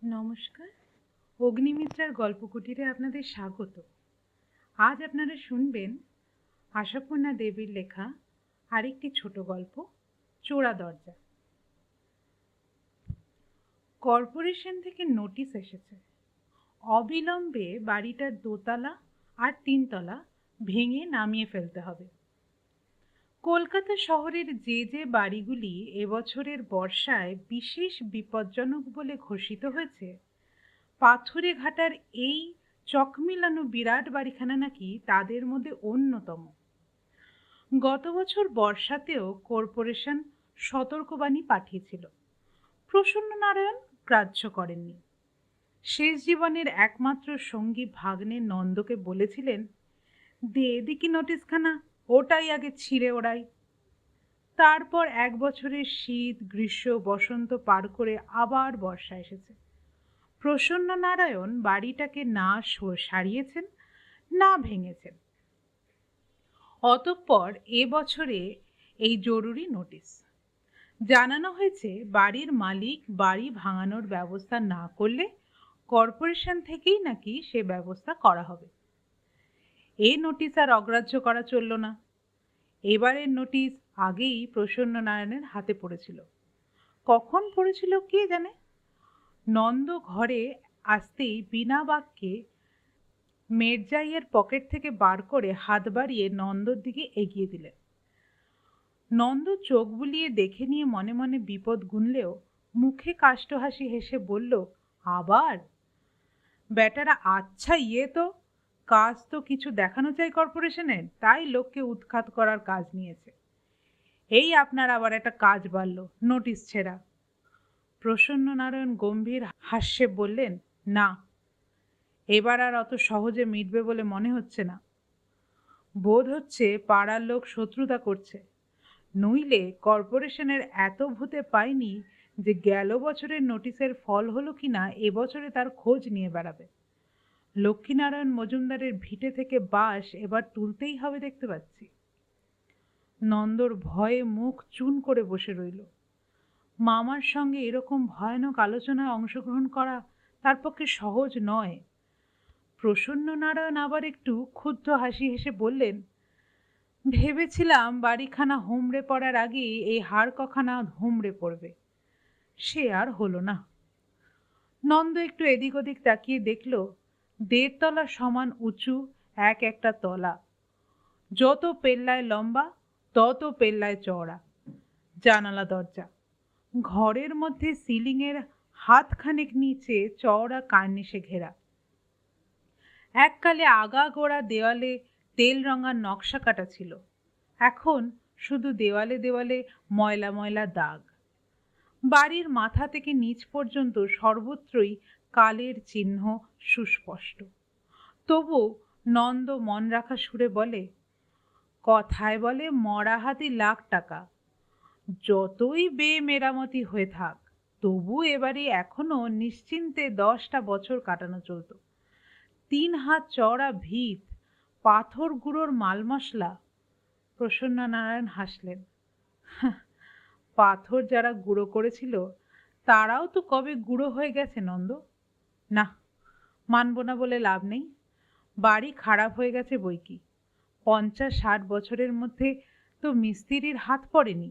নমস্কার। অগ্নিমিত্রার গল্প কুটিরে আপনাদের স্বাগত। আজ আপনারা শুনবেন আশাপূর্ণা দেবীর লেখা আরেকটি ছোট গল্প, চোরা দরজা। কর্পোরেশন থেকে নোটিশ এসেছে, অবিলম্বে বাড়িটার দোতলা আর তিনতলা ভেঙে নামিয়ে ফেলতে হবে। কলকাতা শহরের যে বাড়িগুলি এবছরের বর্ষায় বিশেষ বিপজ্জনক বলে ঘোষিত হয়েছে, পাথুরে ঘাটার এই চকমিলানো বিরাট বাড়িখানা নাকি তাদের মধ্যে অন্যতম। গত বছর বর্ষাতেও কর্পোরেশন সতর্কবাণী পাঠিয়েছিল, প্রসন্ন নারায়ণ গ্রাহ্য করেননি। শেষ জীবনের একমাত্র সঙ্গী ভাগ্নে নন্দকে বলেছিলেন, দে দেখি নোটিশখানা, ওটাই আগে ছিঁড়ে ওড়াই। তারপর এক বছরের শীত, গ্রীষ্ম, বসন্ত পার করে আবার বর্ষা এসেছে। প্রসন্ন নারায়ণ বাড়িটাকে না সারিয়েছেন, না ভেঙেছেন। অতঃপর এবছরে এই জরুরি নোটিশ জানানো হয়েছে, বাড়ির মালিক বাড়ি ভাঙানোর ব্যবস্থা না করলে কর্পোরেশন থেকেই নাকি সে ব্যবস্থা করা হবে। এই নোটিশ আর অগ্রাহ্য করা চলল না। এবারের নোটিশ আগেই প্রসন্ন নারায়ণের হাতে পড়েছিল। কখন পড়েছিল কে জানে। নন্দ ঘরে আসতেই বিনা বাক্যে মেরজাইয়ের পকেট থেকে বার করে হাত বাড়িয়ে নন্দর দিকে এগিয়ে দিলেন। নন্দ চোখ বুলিয়ে দেখে নিয়ে মনে মনে বিপদ গুনলেও মুখে কাষ্ঠ হাসি হেসে বলল, আবার? বেটারা আচ্ছা তো কাজ তো কিছু দেখানো চাই কর্পোরেশনের, তাই লোককে উৎখাত করার কাজ নিয়েছে। এই আপনার আবার একটা কাজ বাড়ল, নোটিশ ছেঁড়া। প্রসন্ন নারায়ণ গম্ভীর হাস্যে বললেন, না, এবার আর অত সহজে মিটবে বলে মনে হচ্ছে না। বোধ হচ্ছে পাড়ার লোক শত্রুতা করছে, নইলে কর্পোরেশনের এত ভূতে পায়নি যে গেল বছরের নোটিশের ফল হলো কিনা এবছরে তার খোঁজ নিয়ে বেড়াবে। লক্ষ্মীনারায়ণ মজুমদারের ভিটে থেকে বাঁশ এবার তুলতেই হবে দেখতে পাচ্ছি। নন্দর ভয়ে মুখ চুন করে বসে রইল। মামার সঙ্গে এরকম ভয়ানক আলোচনায় অংশগ্রহণ করা তার পক্ষে সহজ নয়। প্রসন্ন নারায়ণ আবার একটু ক্ষুব্ধ হাসি হেসে বললেন, ভেবেছিলাম বাড়িখানা হুমড়ে পড়ার আগে এই হাড় কখানা হুমড়ে পড়বে, সে আর হলো না। নন্দ একটু এদিক ওদিক তাকিয়ে দেখল, 1.5 তলা সমান উঁচু একটা তলা, যত পেল্লায় লম্বা তত পেল্লায় চওড়া, জানালা দরজা, ঘরের মধ্যে সিলিংয়ের হাতখানেক নিচে চওড়া কার্নিশে ঘেরা। এককালে আগাগোড়া দেওয়ালে তেল রঙা নকশা কাটা ছিল, এখন শুধু দেওয়ালে দেওয়ালে ময়লা ময়লা দাগ। বাড়ির মাথা থেকে নিচ পর্যন্ত সর্বত্রই কালের চিহ্ন সুস্পষ্ট। তবু নন্দ মন রাখা সুরে বলে, কথায় বলে মরা হাতি লাখ টাকা, যতই মেরামতি হয়ে থাক তবু এবারে এখনো নিশ্চিন্তে 10টা বছর কাটানো চলত। 3 হাত চওড়া ভিত, পাথর গুঁড়োর মাল মশলা। প্রসন্ন নারায়ণ হাসলেন, পাথর যারা গুঁড়ো করেছিল তারাও তো কবে গুঁড়ো হয়ে গেছে নন্দ। না, মানব না বলে লাভ নেই। বাড়ি খারাপ হয়ে গেছে বই কি, 50-60 বছরের মধ্যে তো মিস্ত্রির হাত পড়েনি।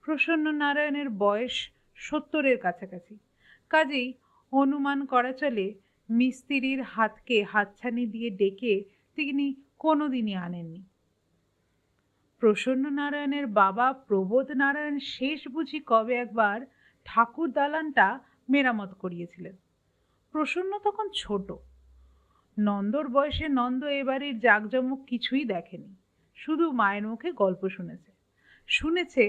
প্রসন্ন নারায়ণের বয়স 70-এর কাছাকাছি, কাজেই অনুমান করা চলে মিস্ত্রির হাতকে হাতছানি দিয়ে ডেকে তিনি কোনোদিনই আনেননি। প্রসন্ন নারায়ণের বাবা প্রবোধ নারায়ণ শেষ বুঝি কবে একবার ঠাকুর দালানটা মেরামত করিয়েছিলেন। প্রসন্ন তখন ছোট। নন্দর বয়সে নন্দ এবাড়ির জাঁকজমক কিছুই দেখেনি, শুধু মায়ের মুখে গল্প শুনেছে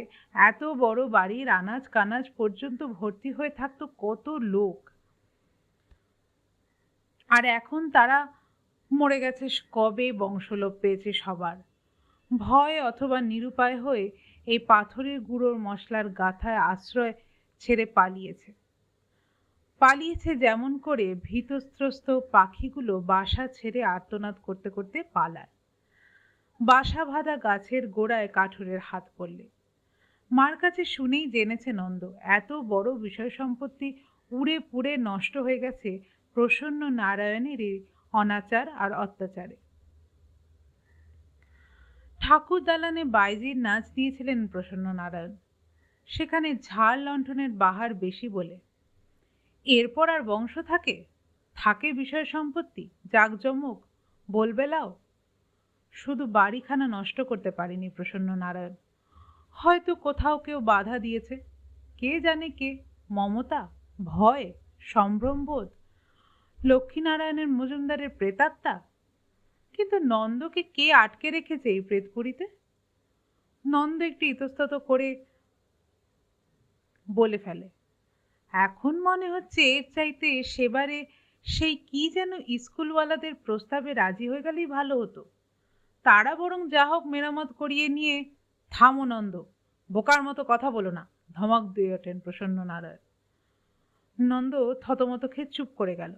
এত বড় বাড়ির আনাজ কানাজ পর্যন্ত ভর্তি হয়ে থাকতো কত লোক, আর এখন তারা মরে গেছে কবে, বংশলোপ পেয়েছে সবার। ভয় অথবা নিরুপায় হয়ে এই পাথরের গুঁড়োর মশলার গাথায় আশ্রয় ছেড়ে পালিয়েছে যেমন করে ভীতস্ত্রস্ত পাখিগুলো বাসা ছেড়ে আর্তনাদ করতে করতে পালায়। বাসা বাঁধা গাছের গোড়ায় কাঠুরের হাত পড়লে। মার কাছে শুনেই জেনেছে নন্দ এত বড় বিষয় সম্পত্তি পুড়ে পুড়ে নষ্ট হয়ে গেছে প্রসন্ন নারায়ণের এই অনাচার আর অত্যাচারে। ঠাকুর দালানে বাইজির নাচ দিয়েছিলেন প্রসন্ন নারায়ণ, সেখানে ঝাড় লণ্ঠনের বাহার বেশি বলে। এরপর আর বংশ থাকে? থাকে বিষয় সম্পত্তি, জাঁকজমক, বলবেলাও। শুধু বাড়িখানা নষ্ট করতে পারেনি প্রসন্ন নারায়ণ, হয়তো কোথাও কেউ বাধা দিয়েছে, কে জানে কে। মমতা, ভয়, সম্ভ্রমবোধ, লক্ষ্মীনারায়ণের মজুমদারের প্রেতাত্মা। কিন্তু নন্দকে কে আটকে রেখেছে এই প্রেতপুরীতে? নন্দ একটু ইতস্তত করে বলে ফেলে, এখন মনে হচ্ছে এর চাইতে সেবারে সেই কি যেন স্কুলওয়ালাদের প্রস্তাবে রাজি হয়ে গেলেই ভালো হতো। তারা বরং যা হোক মেরামত করিয়ে নিয়ে। থামো নন্দ, বোকার মতো কথা বলো না, ধমক দিয়ে ওঠেন প্রসন্ন নারায়ণ। নন্দ থতমত খেয়ে চুপ করে গেল।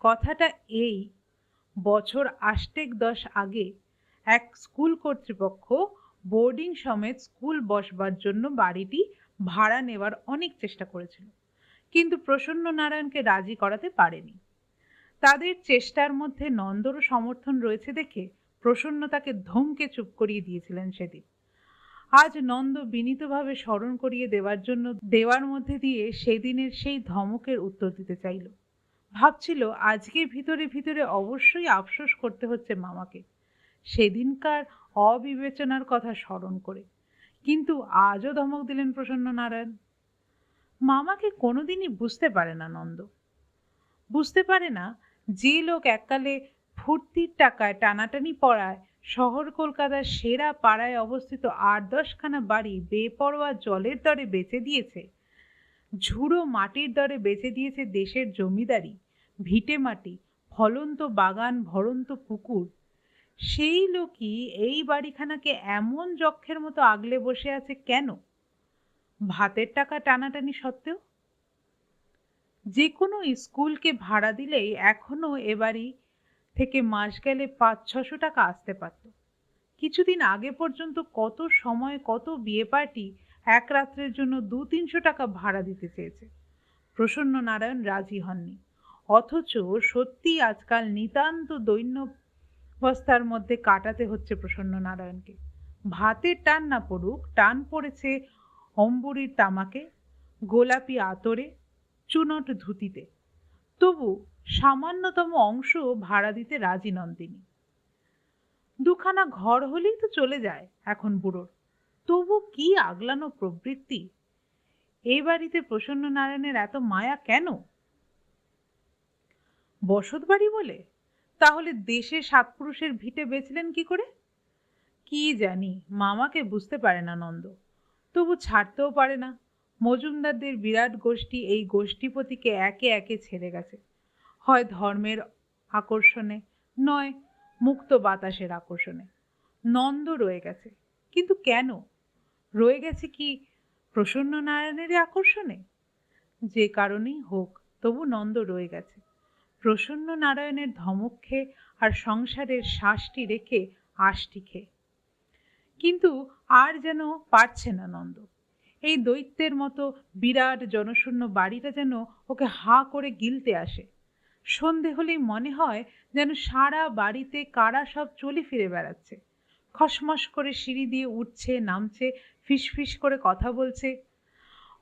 কথাটা এই, বছর ৮-১০ আগে এক স্কুল কর্তৃপক্ষ বোর্ডিং সমেত স্কুল বসবার জন্য বাড়িটি ভাড়া নেওয়ার অনেক চেষ্টা করেছিল, কিন্তু প্রসন্ন নারায়ণকে রাজি করাতে পারেনি। তাদের চেষ্টার মধ্যে নন্দরও সমর্থন রয়েছে দেখে প্রসন্ন তাকে ধমকে চুপ করিয়ে দিয়েছিলেন সেদিন। আজ নন্দ বিনীতভাবে স্মরণ করিয়ে দেওয়ার মধ্যে দিয়ে সেদিনের সেই ধমকের উত্তর দিতে চাইল। ভাবছিল আজকে ভিতরে ভিতরে অবশ্যই আফসোস করতে হচ্ছে মামাকে, সেদিনকার অবিবেচনার কথা স্মরণ করে। কিন্তু আজও ধমক দিলেন প্রসন্ন নারায়ণ। মামাকে কোনোদিনই বুঝতে পারে না নন্দ। বুঝতে পারে না যে লোক এককালে ফুর্তির টাকায় টানাটানি পড়ায় শহর কলকাতার সেরা পাড়ায় অবস্থিত ৮-১০খানা বাড়ি বেপরোয়া জলের দরে বেচে দিয়েছে, ঝুড়ো মাটির দরে বেচে দিয়েছে দেশের জমিদারি, ভিটে মাটি, ফলন্ত বাগান, ভরন্ত পুকুর, সেই লোকই এই বাড়িখানাকে এমন যক্ষের মতো আগলে বসে আছে কেন? ভাতের টাকা টানাটানি সত্ত্বেও। যে কোনো স্কুলকে ভাড়া দিলেই এখনো এ বাড়ি থেকে মাস গেলে ৫-৬০০ টাকা আসতে পারত। কিছুদিন আগে পর্যন্ত কত সময় কত বিয়ে পার্টি এক রাত্রের জন্য ২-৩০০ টাকা ভাড়া দিতে চেয়েছে, প্রসন্ন নারায়ণ রাজি হননি। অথচ সত্যি আজকাল নিতান্ত দৈন্যবস্থার মধ্যে কাটাতে হচ্ছে প্রসন্ন নারায়ণকে। ভাতের টান না পড়ুক, টান পড়েছে অম্বুরির তামাকে, গোলাপি আতরে, চুনট ধুতিতে, তবু সামান্যতম অংশ ভাড়া দিতে রাজি নন তিনি। দুখানা ঘর হলেই তো চলে যায় এখন বুড়োর, তবু কি আগলানো প্রবৃত্তি। এই বাড়িতে প্রসন্ন নারায়ণের এত মায়া কেন? বসত বাড়ি বলে? তাহলে দেশে ৭ পুরুষের ভিটে বেচলেন কি করে? কি জানি, মামাকে বুঝতে পারে না নন্দ, তবু ছাড়তেও পারে না। মজুমদারদের বিরাট গোষ্ঠী এই গোষ্ঠীপতিকে একে একে ছেড়ে গেছে, হয় ধর্মের আকর্ষণে, নয় মুক্ত বাতাসের আকর্ষণে। নন্দ রয়ে গেছে, কিন্তু কেন রয়ে গেছে? কি প্রসন্ন নারায়ণের আকর্ষণে? যে কারণেই হোক, তবু নন্দ রয়ে গেছে, প্রসন্ন নারায়ণের ধমক খেয়ে আর সংসারের শ্বাসটি রেখে আষ্টি খেয়ে। কিন্তু আর যেন পারছে না নন্দ। এই দৈত্যের মতো বিরাট জনশূন্য বাড়িটা যেন ওকে হাঁ করে গিলতে আসে। সন্ধে হলেই মনে হয় যেন সারা বাড়িতে কারা সব চলে ফিরে বেড়াচ্ছে, খসমস করে সিঁড়ি দিয়ে উঠছে নামছে, ফিসফিস করে কথা বলছে।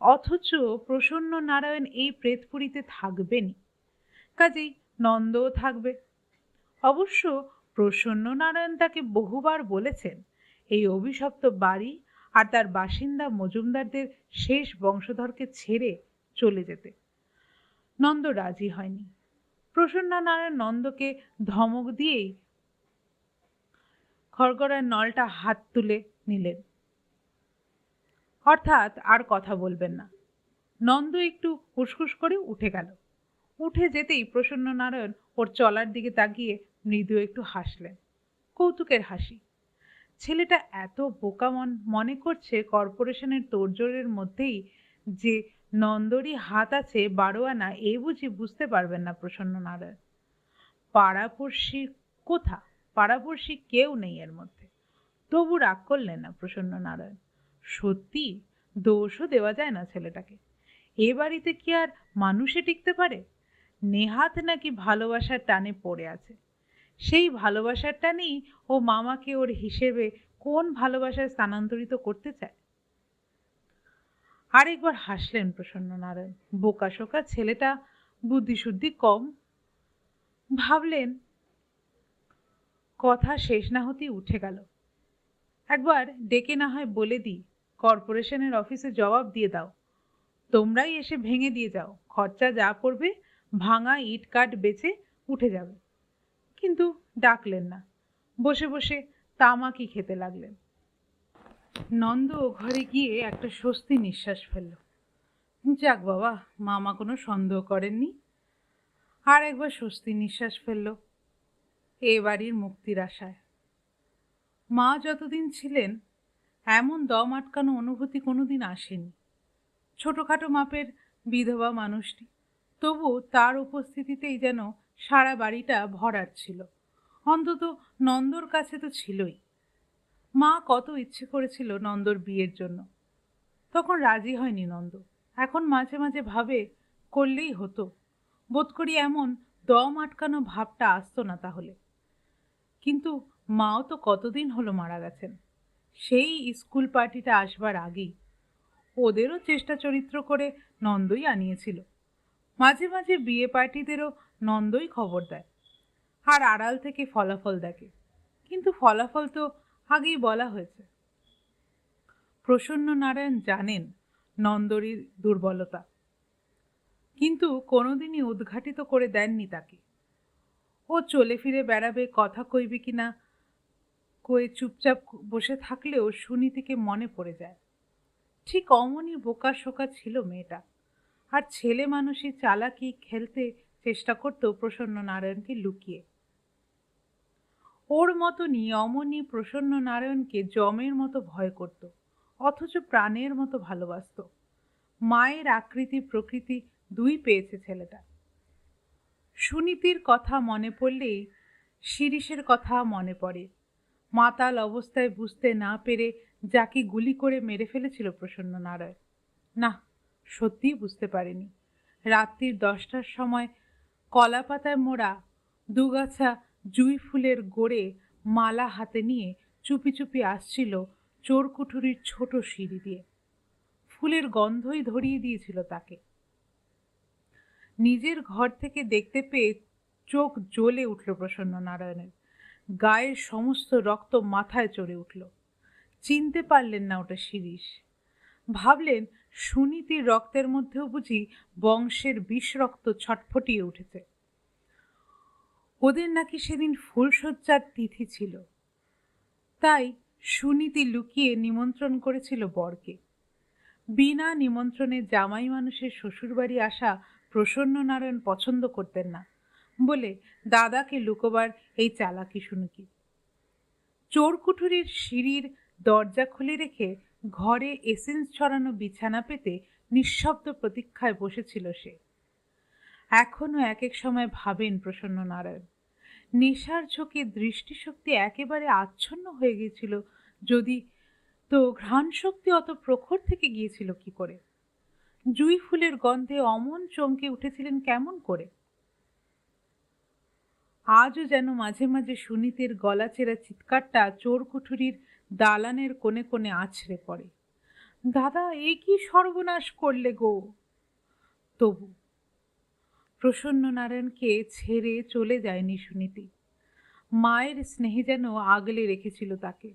অথচ প্রসন্ন নারায়ণ এই প্রেতপুরীতে থাকবেনই, কাজেই নন্দও থাকবে। অবশ্য প্রসন্ন নারায়ণ তাকে বহুবার বলেছেন এই অভিশপ্ত বাড়ি আর তার বাসিন্দা মজুমদারদের শেষ বংশধরকে ছেড়ে চলে যেতে। নন্দ রাজি হয়নি। প্রসন্ন নারায়ণ নন্দকে ধমক দিয়েই খড়গড়ার নলটা হাত তুলে নিলেন, অর্থাৎ আর কথা বলবেন না। নন্দ একটু ফুসফুস করে উঠে গেল। উঠে যেতেই প্রসন্ন নারায়ণ ওর চলার দিকে তাকিয়ে মৃদু একটু হাসলেন, কৌতুকের হাসি। ছেলেটা এত বোকা মনে করছে কর্পোরেশনের তোড়জোড়ের মধ্যেই যে নন্দরই হাত আছে ১২ আনা, এ বুঝি বুঝতে পারবেন না প্রসন্ন নারায়ণ। পাড়াপড়শি কোথা, পাড়াপড়শি কেউ নেই এর মধ্যে, তবু রাগ করলেন না প্রসন্ন নারায়ণ। সত্যি দোষও দেওয়া যায় না ছেলেটাকে। এ বাড়িতে কি আর মানুষে টিকতে পারে? নেহাত নাকি ভালোবাসার টানে পড়ে আছে। সেই ভালোবাসার টানেই ও মামাকে ওর হিসেবে কোন ভালোবাসায় স্থানান্তরিত করতে চায়। আরেকবার হাসলেন প্রসন্ন নারায়ণ। বোকাশোকা ছেলেটা, বুদ্ধিশুদ্ধি কম। ভাবলেন, কথা শেষ না হতেই উঠে গেল। একবার ডেকে না হয় বলে দিই, কর্পোরেশনের অফিসে জবাব দিয়ে দাও, তোমরাই এসে ভেঙে দিয়ে যাও, খরচা যা পড়বে ভাঙা ইট কাঠ বেচে উঠে যাবে। কিন্তু ডাকলেন না, বসে বসে তামাকি খেতে লাগলেন। নন্দ ঘরে গিয়ে একটা স্বস্তি নিঃশ্বাস ফেলল। যাক বাবা, মামা কোনো সন্দেহ করেননি। আর একবার স্বস্তি নিঃশ্বাস ফেলল এ বাড়ির মুক্তির আশায়। মা যতদিন ছিলেন এমন দম আটকানো অনুভূতি কোনোদিন আসেনি। ছোটখাটো মাপের বিধবা মানুষটি, তবু তার উপস্থিতিতেই যেন সারা বাড়িটা ভরাট ছিল। অন্তত নন্দর কাছে তো ছিলই। মা কত ইচ্ছে করেছিল নন্দর বিয়ের জন্য, তখন রাজি হয়নি নন্দ। এখন মাঝে মাঝে ভাবে করলেই হতো, বোধ করি এমন দম আটকানো ভাবটা আসতো না তাহলে। কিন্তু মাও তো কতদিন হলো মারা গেছেন, সেই স্কুল পার্টিটা আসবার আগেই। ওদেরও চেষ্টা চরিত্র করে নন্দই আনিয়েছিল। মাঝে মাঝে বিয়ে পার্টিদেরও নন্দই খবর দেয়, আর আড়াল থেকে ফলাফল দেখে। কিন্তু ফলাফল তো আগেই বলা হয়েছে। প্রসন্ন নারায়ণ জানেন নন্দরীর দুর্বলতা, কিন্তু কোনোদিনই উদ্ঘাটিত করে দেননি তাকে। ও চলে ফিরে বেড়াবে, কথা কইবে কিনা কয়ে চুপচাপ বসে থাকলেও সুনীতিকে মনে পড়ে যায়। ঠিক অমনই বোকা শোকা ছিল মেয়েটা, আর ছেলে মানুষই চালাকি খেলতে চেষ্টা করত প্রসন্ন নারায়ণকে লুকিয়ে। ওর মতনই অমনি প্রসন্ন নারায়ণকে জমের মতো ভয় করত, অথচ প্রাণের মতো ভালোবাসত। মায়ের আকৃতি প্রকৃতি দুই পেয়েছে ছেলেটা। সুনীতির কথা মনে পড়লেই শিরিষের কথা মনে পড়ে। মাতাল অবস্থায় বুঝতে না পেরে যাকে গুলি করে মেরে ফেলেছিল প্রসন্ন নারায়ণ, না, সত্যিই বুঝতে পারেনি। রাত্রির 10টার সময় কলা পাতায় মোড়া দুগাছা জুঁই ফুলের গোড়ে মালা হাতে নিয়ে চুপি চুপি আসছিল চোরকুঠুরির ছোট সিঁড়ি দিয়ে। ফুলের গন্ধই ধরিয়ে দিয়েছিল তাকে। নিজের ঘর থেকে দেখতে পেয়ে চোখ জ্বলে উঠল প্রসন্ন নারায়ণের। গায়ের সমস্ত রক্ত মাথায় চড়ে উঠল। চিনতে পারলেন না ওটা শিরিষ। ভাবলেন সুনীতির রক্তের মধ্যেও বুঝি বংশের বিষ রক্ত ছটফটিয়ে উঠেছে। ওদের নাকি সেদিন ফুলশয্যার তিথি ছিল, তাই সুনীতি লুকিয়ে নিমন্ত্রণ করেছিল বরকে। বিনা নিমন্ত্রণে জামাই মানুষের শ্বশুরবাড়ি আসা প্রসন্ন নারায়ণ পছন্দ করতেন না বলে দাদাকে লুকোবার এই চালাকি শুনুকি। চোরকুঠুরির সিঁড়ির দরজা খুলে রেখে ঘরে এসেন্স ছড়ানো বিছানা পেতে নিঃশব্দ প্রতীক্ষায় বসেছিল সে। এখনো এক এক সময় ভাবেন প্রসন্ন নারায়ণ, নেশার ঝোঁকে দৃষ্টিশক্তি একেবারে আচ্ছন্ন হয়ে গিয়েছিল যদি, তো ঘ্রাণ শক্তি অত প্রখর থেকে গিয়েছিল কি করে? জুঁই ফুলের গন্ধে অমন চমকে উঠেছিলেন কেমন করে? আজও যেন মাঝে মাঝে সুনীতের গলা চেরা চিৎকারটা চোরকুঠুরির দালানের কোণে কোণে আছড়ে পড়ে, দাদা এ কি সর্বনাশ করলে গো! তবু প্রসন্ন নারায়ণকে ছেড়ে চলে যায়নি সুনীতি। মায়ের স্নেহে যেন আগলে রেখেছিল তাকে।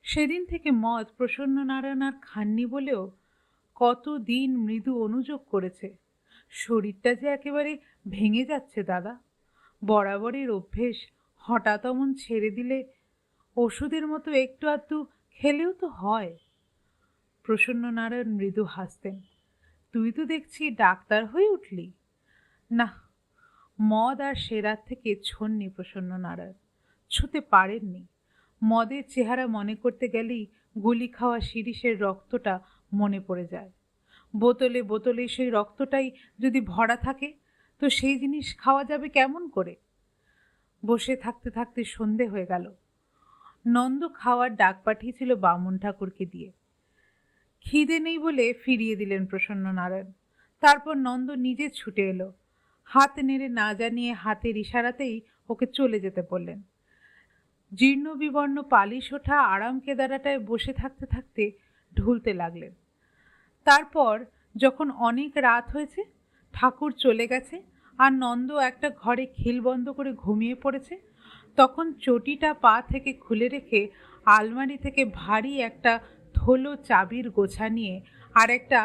সেদিন থেকে মদ প্রসন্ন নারায়ণ আর খাননি বলেও কতদিন মৃদু অনুযোগ করেছে, শরীরটা যে একেবারে ভেঙে যাচ্ছে দাদা। বরাবরের অভ্যেস হঠাৎ অমন ছেড়ে দিলে ওষুধের মতো একটু আধটু খেলেও তো হয়। প্রসন্ন নারায়ণ মৃদু হাসতেন। তুই তো দেখছি ডাক্তার হয়ে উঠলি। না, মদ আর সে রাত থেকে ছন্নি প্রসন্ন নারায়ণ, ছুতে পারেননি। মদের চেহারা মনে করতে গেলেই গুলি খাওয়া শিরিষের রক্তটা মনে পড়ে যায়। বোতলে বোতলে সেই রক্তটাই যদি ভরা থাকে, তো সেই জিনিস খাওয়া যাবে কেমন করে? বসে থাকতে থাকতে সন্ধে হয়ে গেল। নন্দ খাওয়ার ডাক পাঠিয়েছিল বামুন ঠাকুরকে দিয়ে। খিদে নেই বলে ফিরিয়ে দিলেন প্রসন্ন নারায়ণ। তারপর নন্দ নিজে ছুটে এলো, হাত নেড়ে না জানিয়ে হাতের ইশারাতেই ওকে চলে যেতে বললেন। জীর্ণ বিবর্ণ পালিশ ওঠা আরাম কেদারাটায় বসে থাকতে থাকতে ঢুলতে লাগলেন। তারপর যখন অনেক রাত হয়েছে, ঠাকুর চলে গেছে আর নন্দ একটা ঘরে খিল বন্ধ করে ঘুমিয়ে পড়েছে, তখন চটিটা পা থেকে খুলে রেখে আলমারি থেকে ভারী একটা থলো চাবির গোছা নিয়ে আর একটা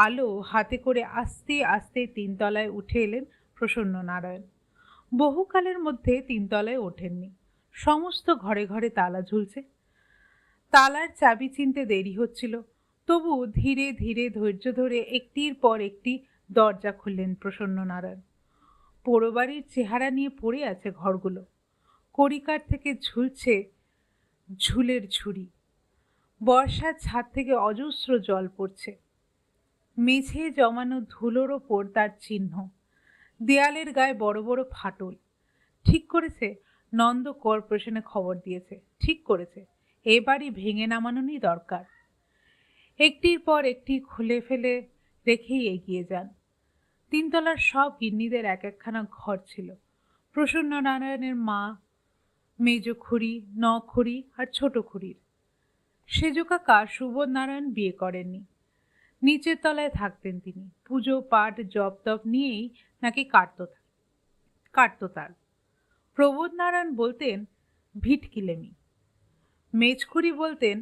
আলো হাতে করে আস্তে আস্তে তিনতলায় উঠে এলেন প্রসন্ন নারায়ণ। বহুকালের মধ্যে তিনতলায় ওঠেননি। সমস্ত ঘরে ঘরে তালা ঝুলছে। তালার চাবি চিনতে দেরি হচ্ছিল, তবু ধীরে ধীরে ধৈর্য ধরে একটির পর একটি দরজা খুললেন প্রসন্ন নারায়ণ। পোড়োবাড়ির চেহারা নিয়ে পড়ে আছে ঘরগুলো। কড়িকাঠ থেকে ঝুলছে ঝুলের ঝুড়ি। বর্ষার ছাদ থেকে অজস্র জল পড়ছে। মেঝে জমানো ধুলোর ওপর তার চিহ্ন। দেয়ালের গায়ে বড় বড় ফাটল। ঠিক করেছে নন্দ কর্পোরেশনে খবর দিয়েছে, ঠিক করেছে এ বাড়ি ভেঙে নামানোই দরকার। একটির পর একটি খুলে ফেলে রেখেই এগিয়ে যান। তিনতলার সব গিন্নিদের এক একখানা ঘর ছিল। প্রসন্ন নারায়ণের মা, মেজ খুড়ি, ন খুড়ি আর ছোট খুড়ির। সেজ কাকা সুবোধ নারায়ণ বিয়ে করেননি। নিচের তলায় থাকতেন তিনি। পুজো পাঠ জপ তপ নিয়েই নাকি কাটত তার। প্রবোধ নারায়ণ বলতেন ভিটকিলেমি। মেজখুড়ি বলতেন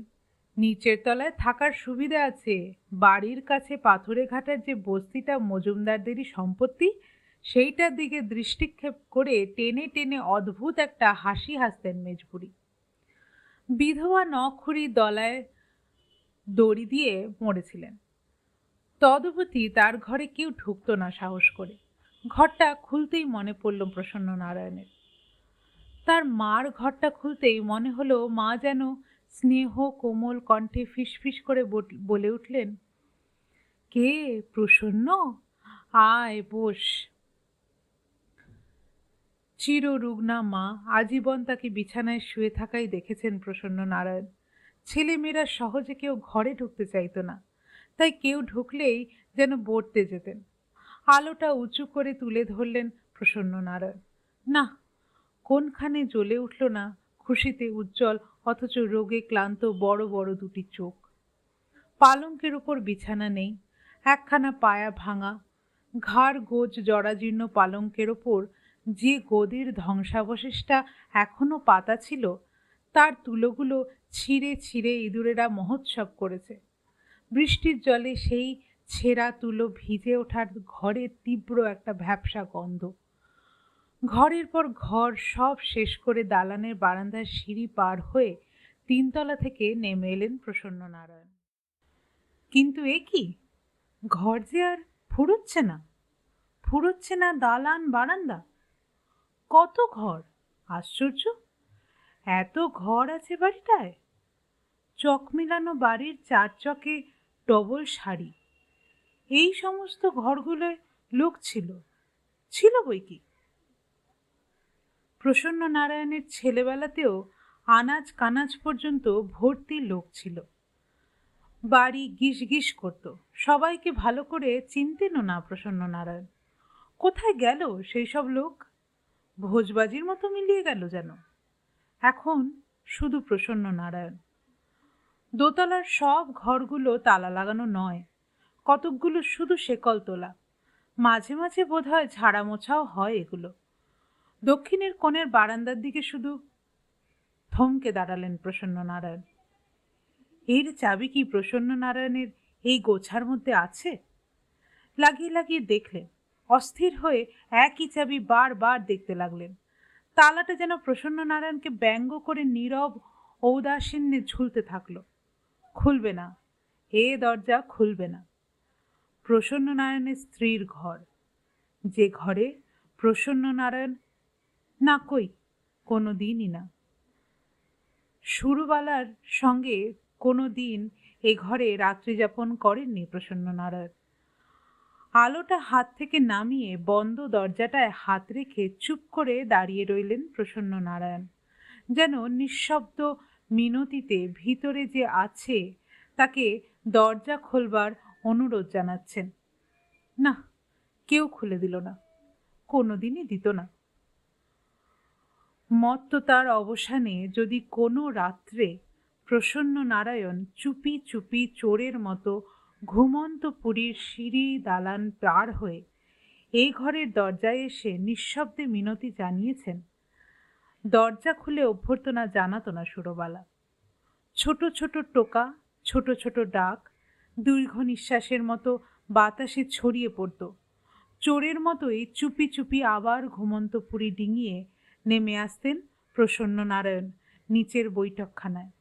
নিচের তলায় থাকার সুবিধা আছে, বাড়ির কাছে পাথরে ঘাটার যে বস্তিটা মজুমদারদেরই সম্পত্তি, সেইটার দিকে দৃষ্টিক্ষেপ করে টেনে টেনে অদ্ভুত একটা হাসি হাসতেন মেজখুড়ি। বিধবা নখুড়ি দলায় দড়ি দিয়ে মরেছিলেন। তদুপতি তার ঘরে কেউ ঢুকতো না সাহস করে। ঘরটা খুলতেই মনে পড়ল প্রসন্ন নারায়ণের। তার মার ঘরটা খুলতেই মনে হলো মা যেন স্নেহ কোমল কণ্ঠে ফিসফিস করে বলে উঠলেন, কে প্রসন্ন, আয় বস। চিররুগ্না মা আজীবন তাকে বিছানায় শুয়ে থাকাই দেখেছেন প্রসন্ন নারায়ণ। ছেলেমেয়েরা সহজে কেউ ঘরে ঢুকতে চাইতো না, তাই কেউ ঢুকলেই যেন বর্তে যেতেন। আলোটা উঁচু করে তুলে ধরলেন প্রসন্ন নারায়ণ। না, কোনখানে জ্বলে উঠল না খুশিতে উজ্জ্বল অথচ রোগে ক্লান্ত বড় বড় দুটি চোখ। পালঙ্কের উপর বিছানা নেই, একখানা পায়া ভাঙা। ঘাড় গোজ জরাজীর্ণ পালঙ্কের ওপর যে গদির ধ্বংসাবশেষটা এখনো পাতা ছিল, তার তুলোগুলো ছিঁড়ে ছিঁড়ে ইঁদুরেরা মহোৎসব করেছে। বৃষ্টির জলে সেই ছেঁড়া তুলো ভিজে ওঠার ঘরে তীব্র একটা ভ্যাপসা গন্ধ। ঘরের পর ঘর সব শেষ করে দালানের বারান্দার সিঁড়ি পার হয়ে তিনতলা থেকে নেমে এলেন প্রসন্ন নারায়ণ। কিন্তু এ কি, ঘর যে আর ফুরোচ্ছে না দালান বারান্দা। কত ঘর, আশ্চর্য! এত ঘর আছে বাড়িটায়। চক মিলানো বাড়ির চার চকে ডবল সারি। এই সমস্ত ঘরগুলোয় লোক ছিল বই কি। প্রসন্ন নারায়ণের ছেলেবেলাতেও আনাজ কানাজ পর্যন্ত ভর্তি লোক ছিল। বাড়ি গিস গিস করত, সবাইকে ভালো করে চিনতেনও না প্রসন্ন নারায়ণ। কোথায় গেল সেই সব লোক? ভোজবাজির মতো মিলিয়ে গেল যেন। এখন শুধু প্রসন্ন নারায়ণ। দোতলার সব ঘরগুলো তালা লাগানো নয়, কতকগুলো শুধু শেকল তোলা। মাঝে মাঝে বোধহয় ঝাড়া মোছাও হয় এগুলো। দক্ষিণের কোণের বারান্দার দিকে শুধু থমকে দাঁড়ালেন প্রসন্ন নারায়ণ। এর চাবি কি প্রসন্ন নারায়ণের এই গোছার মধ্যে আছে? লাগিয়ে লাগিয়ে দেখলেন, অস্থির হয়ে একই চাবি বারবার দেখতে লাগলেন। তালাটা যেন প্রসন্ন নারায়ণকে ব্যঙ্গ করে নীরব ঔদাসীন্যে ঝুলতে থাকলো। খুলবে না, এ দরজা খুলবে না। প্রসন্ন নারায়ণের স্ত্রীর ঘর, যে ঘরে প্রসন্ন নারায়ণ না, কই কোনো দিনই না। সুরবালার সঙ্গে কোনো দিন এ ঘরে রাত্রি যাপন করেননি প্রসন্ন নারায়ণ। আলোটা হাত থেকে নামিয়ে বন্ধ দরজাটায় হাত রেখে চুপ করে দাঁড়িয়ে রইলেন প্রসন্ন নারায়ণ, যেন নিঃশব্দ মিনতিতে ভিতরে যে আছে তাকে দরজা খোলবার অনুরোধ জানাচ্ছেন। না, কেউ খুলে দিল না, কোনোদিনই দিত না। মত্ততার অবসানে যদি কোনো রাত্রে প্রসন্ন নারায়ণ চুপি চুপি চোরের মতো ঘুমন্ত পুরীর সিঁড়ি দালান পার হয়ে এই ঘরের দরজায় এসে নিঃশব্দে মিনতি জানিয়েছেন, দরজা খুলে অভ্যর্থনা জানাতো না সুরবালা। ছোট ছোট টোকা, ছোট ছোট ডাক দীর্ঘ নিঃশ্বাসের মতো বাতাসে ছড়িয়ে পড়ত। চোরের মতোই চুপি চুপি আবার ঘুমন্ত পুরী ডিঙিয়ে নেমে আসতেন প্রসন্ন নারায়ণ নিচের বৈঠকখানায়,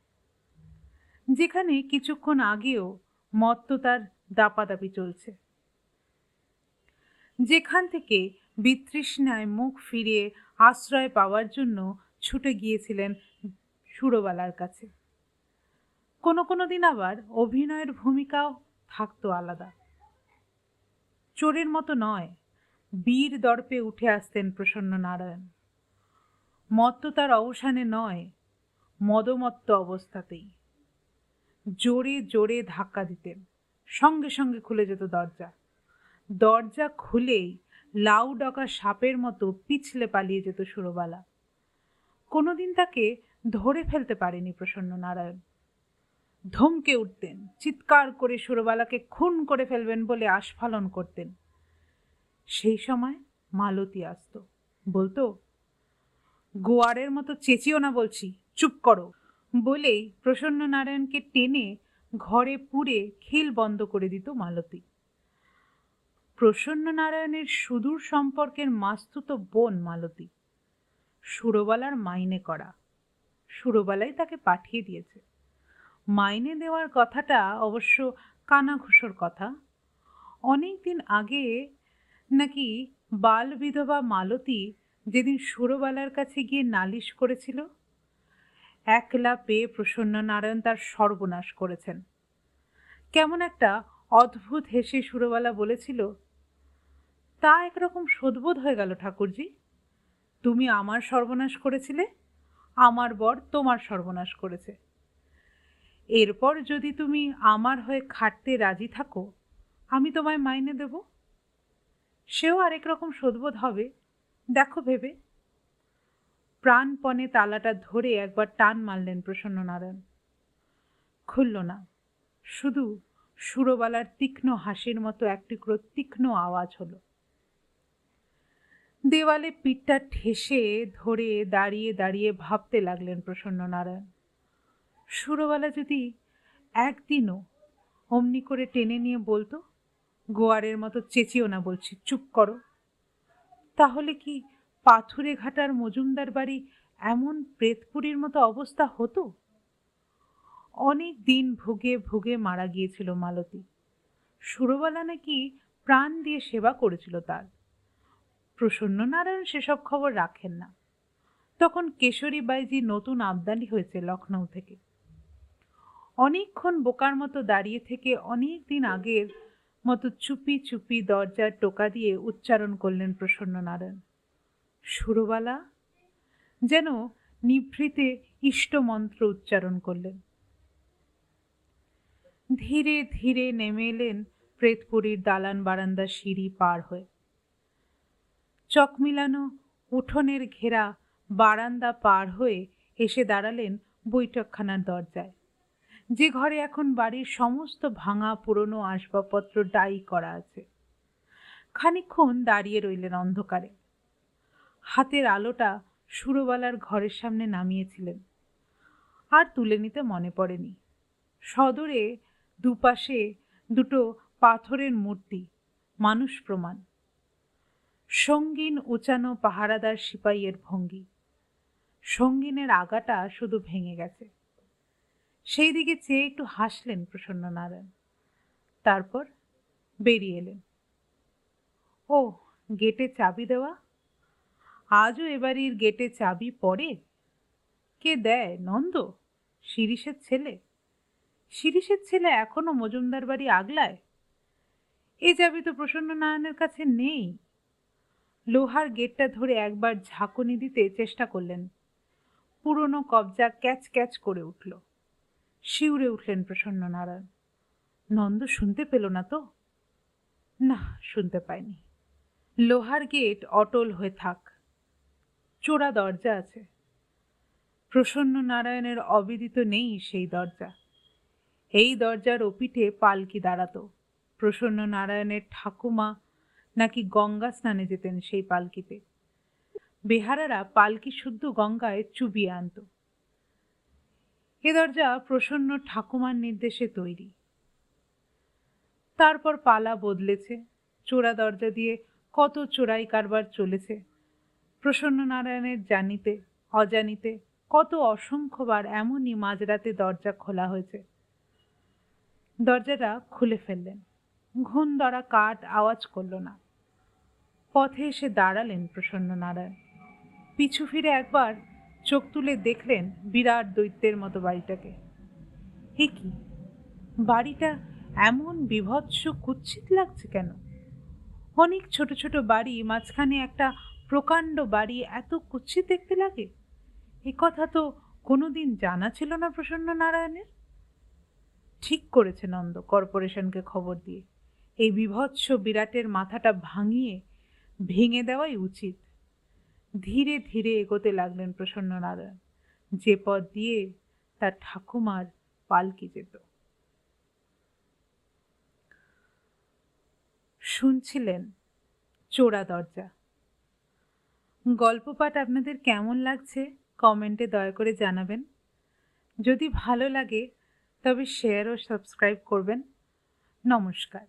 যেখানে কিছুক্ষণ আগেও মত্ততার দাপাদাপি চলছে, যেখান থেকে বিতৃষ্ণায় মুখ ফিরিয়ে আশ্রয় পাওয়ার জন্য ছুটে গিয়েছিলেন সুরবালার কাছে। কোনো কোনো দিন আবার অভিনয়ের ভূমিকাও থাকতো আলাদা। চোরের মতো নয়, বীর দর্পে উঠে আসতেন প্রসন্ন নারায়ণ। মত্ততার অবসানে নয়, মদমত্ত অবস্থাতেই জোরে জোরে ধাক্কা দিতেন, সঙ্গে সঙ্গে খুলে যেত দরজা। দরজা খুলেই লাউ ডকা সাপের মতো পিছলে পালিয়ে যেত সুরবালা। কোনোদিন তাকে ধরে ফেলতে পারেনি প্রসন্ন নারায়ণ। ধমকে উঠতেন, চিৎকার করে সুরবালাকে খুন করে ফেলবেন বলে আস্ফালন করতেন। সেই সময় মালতী আসত, বলতো, গোয়ারের মতো চেঁচিও না বলছি, চুপ করো, বলেই প্রসন্ন নারায়ণকে টেনে ঘরে পুরে খিল বন্ধ করে দিত মালতী। প্রসন্ন নারায়ণের সুদূর সম্পর্কের মাস্তুতো বোন মালতী, সুরবালার মাইনে করা। সুরবালাই তাকে পাঠিয়ে দিয়েছে। মাইনে দেওয়ার কথাটা অবশ্য কানাঘুষোর কথা। অনেক দিন আগে নাকি বাল বিধবা মালতী যেদিন সুরবালার কাছে গিয়ে নালিশ করেছিল, একলা পেয়ে প্রসন্ন নারায়ণ তার সর্বনাশ করেছেন। কেমন একটা অদ্ভুত হেসে সুরবালা বলেছিল, তা একরকম শোধবোধ হয়ে গেল ঠাকুরজি, তুমি আমার সর্বনাশ করেছিলে, আমার বর তোমার সর্বনাশ করেছে। এরপর যদি তুমি আমার হয়ে খাটতে রাজি থাকো, আমি তোমায় মাইনে দেব। সেও আরেক রকম শোধবোধ হবে, দেখো ভেবে। প্রাণপণে তালাটা ধরে একবার টান মারলেন প্রসন্ন নারায়ণ। খুলল না, শুধু সুরবালার তীক্ষ্ণ হাসির মতো এক টুকরো তীক্ষ্ণ আওয়াজ হলো। দেওয়ালে পিঠটা ঠেসে ধরে দাঁড়িয়ে দাঁড়িয়ে ভাবতে লাগলেন প্রসন্ন নারায়ণ, সুরবালা যদি একদিনও অমনি করে টেনে নিয়ে বলতো, গোয়ারের মতো চেঁচিও না বলছি, চুপ করো, তাহলে কি পাথুরে ঘাটার মজুমদার বাড়ি এমন প্রেতপুরীর মতো অবস্থা হতো? অনেক দিন ভুগে ভুগে মারা গিয়েছিল মালতী। সুরবালা নাকি প্রাণ দিয়ে সেবা করেছিল তার। প্রসন্ন নারায়ণ সেসব খবর রাখেন না। তখন কেশরী বাইজি নতুন আমদানি হয়েছে লখনৌ থেকে। অনেকক্ষণ বোকার মতো দাঁড়িয়ে থেকে অনেক দিন আগের মতো চুপি চুপি দরজার টোকা দিয়ে উচ্চারণ করলেন প্রসন্ন নারায়ণ, সুরবালা, যেন নিভৃতে ইষ্টমন্ত্র উচ্চারণ করলেন। ধীরে ধীরে নেমে এলেন প্রেতপুরীর দালান বারান্দা সিঁড়ি পার হয়ে। চক মিলানো উঠোনের ঘেরা বারান্দা পার হয়ে এসে দাঁড়ালেন বৈঠকখানার দরজায়, যে ঘরে এখন বাড়ির সমস্ত ভাঙা পুরনো আসবাবপত্র ডাই করা আছে। খানিকক্ষণ দাঁড়িয়ে রইলেন অন্ধকারে। হাতের আলোটা সুরবালার ঘরের সামনে নামিয়েছিলেন, আর তুলে নিতে মনে পড়েনি। সদরে দুপাশে দুটো পাথরের মূর্তি, মানুষ প্রমাণ। সঙ্গিন উঁচানো পাহারাদার সিপাইয়ের ভঙ্গি। সঙ্গিনের আগাটা শুধু ভেঙে গেছে। সেই দিকে চেয়ে একটু হাসলেন প্রসন্ন নারায়ণ, তারপর বেরিয়ে এলেন। ও, গেটে চাবি দেওয়া? আজও এবাড়ির গেটে চাবি পড়ে? কে দেয়? নন্দ, শিরিষের ছেলে। শিরিষের ছেলে এখনো মজুমদার বাড়ি আগলায়? এ চাবি তো প্রসন্ন নারায়ণের কাছে নেই। লোহার গেটটা ধরে একবার ঝাঁকুনি দিতে চেষ্টা করলেন। পুরনো কবজা ক্যাচ ক্যাচ করে উঠল। শিউরে উঠলেন প্রসন্ন নারায়ণ। নন্দ শুনতে পেল না তো? না, শুনতে পায়নি। লোহার গেট অটল হয়ে থাক, চোরা দরজা আছে। প্রসন্ন নারায়ণের অবিদিত নেই সেই দরজা। এই দরজার ওপিঠে পালকি দাঁড়াতো। প্রসন্ন নারায়ণের ঠাকুমা নাকি গঙ্গা স্নানে যেতেন সেই পালকিতে। বেহারারা পালকি শুদ্ধ গঙ্গায় চুবিয়ে আনত। এ দরজা প্রসন্ন ঠাকুমার নির্দেশে তৈরি। তারপর পালা বদলেছে, চোরা দরজা দিয়ে কত চোরাই কারবার চলেছে। প্রসন্ন নারায়ণের জানিতে অজানিতে কত অসংখ্যবার এমনই মাঝরাতে দরজা খোলা হয়েছে। দরজাটা খুলে ফেললেন। ঘুণ ধরা কাঠ আওয়াজ করল না। পথে এসে দাঁড়ালেন প্রসন্ন নারায়ণ। পিছু ফিরে একবার চোখ তুলে দেখলেন বিরাট দৈত্যের মতো বাড়িটাকে। এ কি, বাড়িটা এমন বিভৎস কুৎসিত লাগছে কেন? অনেক ছোট ছোট বাড়ি, মাঝখানে একটা প্রকাণ্ড বাড়ি এত কুৎসিত দেখতে লাগে? এ কথা তো কোনোদিন জানা ছিল না প্রসন্ন নারায়ণের। ঠিক করেছে নন্দ কর্পোরেশনকে খবর দিয়ে এই বিভৎস বিরাটের মাথাটা ভেঙে দেওয়াই উচিত। ধীরে ধীরে এগোতে লাগলেন প্রসন্ন নারায়ণ, যে পথ দিয়ে তার ঠাকুমার পালকি যেত। শুনছিলেন চোরা দরজা। গল্প পাঠ আপনাদের কেমন লাগছে কমেন্টে দয়া করে জানাবেন। যদি ভালো লাগে তবে শেয়ার ও সাবস্ক্রাইব করবেন। নমস্কার।